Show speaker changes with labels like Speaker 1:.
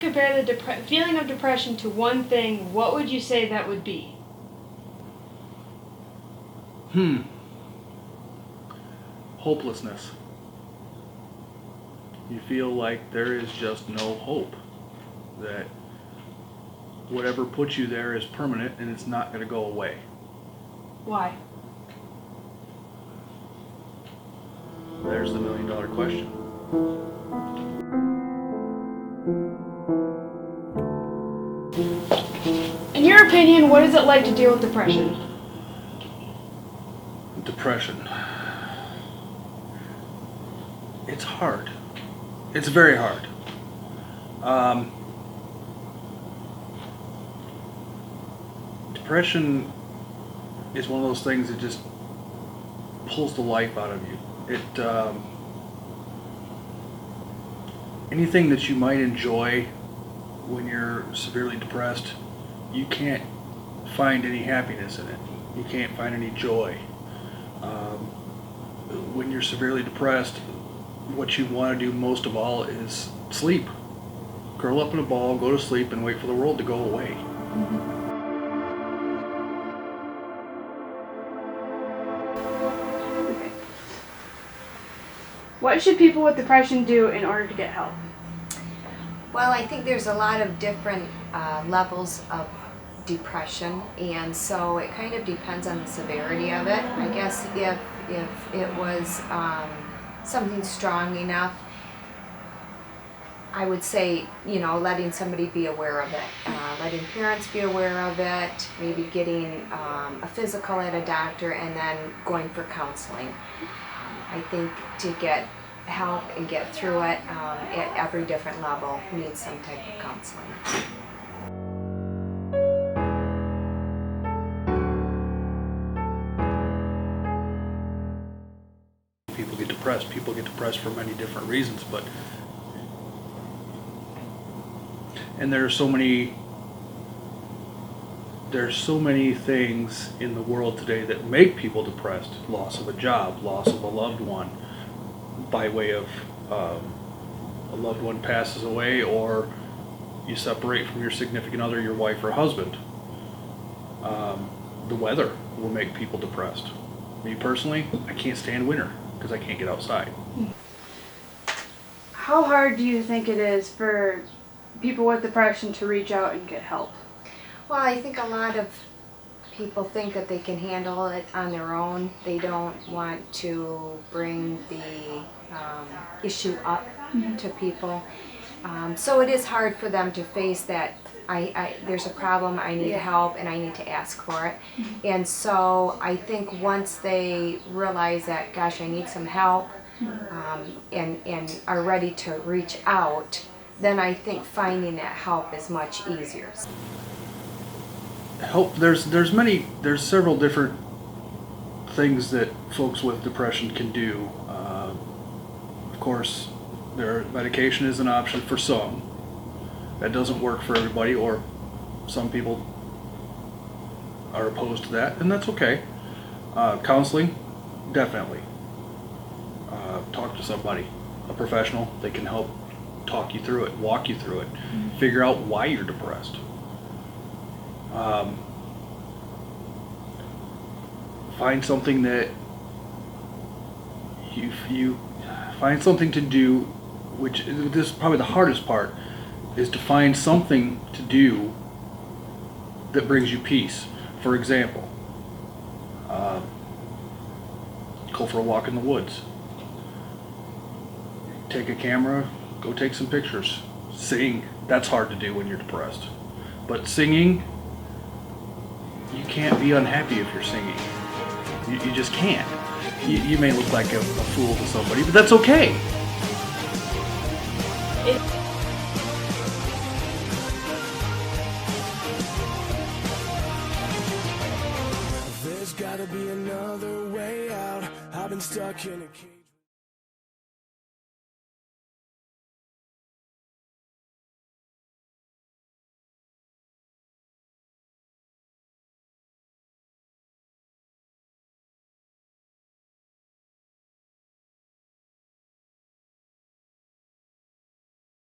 Speaker 1: Compare the feeling of depression to one thing, what would you say that would be?
Speaker 2: Hopelessness. You feel like there is just no hope. That whatever puts you there is permanent and it's not going to go away.
Speaker 1: Why?
Speaker 2: There's the million-dollar question.
Speaker 1: In your opinion, what is it like to deal with depression?
Speaker 2: Depression. It's hard. It's very hard. Depression is one of those things that just pulls the life out of you. Anything that you might enjoy when you're severely depressed, you can't find any happiness in it. You can't find any joy. When you're severely depressed, what you want to do most of all is sleep. Curl up in a ball, go to sleep, and wait for the world to go away.
Speaker 1: Okay. What should people with depression do in order to get help?
Speaker 3: Well, I think there's a lot of different levels of depression, and so it kind of depends on the severity of it. I guess if it was something strong enough, I would say, letting somebody be aware of it, letting parents be aware of it, maybe getting a physical at a doctor, and then going for counseling. I think to get help and get through it at every different level needs some type of counseling.
Speaker 2: People get depressed. People get depressed for many different reasons, and there's so many things in the world today that make people depressed. Loss of a job, loss of a loved one, by way of a loved one passes away, or you separate from your significant other, your wife or husband. The weather will make people depressed. Me personally, I can't stand winter because I can't get outside.
Speaker 1: How hard do you think it is for people with depression to reach out and get help?
Speaker 3: Well, I think a lot of people think that they can handle it on their own. They don't want to bring the issue up to people. So it is hard for them to face that there's a problem, I need help, and I need to ask for it. And so I think once they realize that, gosh, I need some help, and are ready to reach out, then I think finding that help is much easier.
Speaker 2: Help. There's several different things that folks with depression can do. Of course, medication is an option for some. That doesn't work for everybody, or some people are opposed to that, and that's okay. Counseling, definitely. Talk to somebody, a professional. They can help talk you through it, walk you through it, figure out why you're depressed. Find something that you find something to do, which this is probably the hardest part, is to find something to do that brings you peace. For example, go for a walk in the woods. Take a camera, go take some pictures. Sing. That's hard to do when you're depressed. But singing, you can't be unhappy if you're singing. You just can't. You may look like a fool to somebody, but that's okay.
Speaker 4: There's gotta be another way out. I've been stuck in a cage.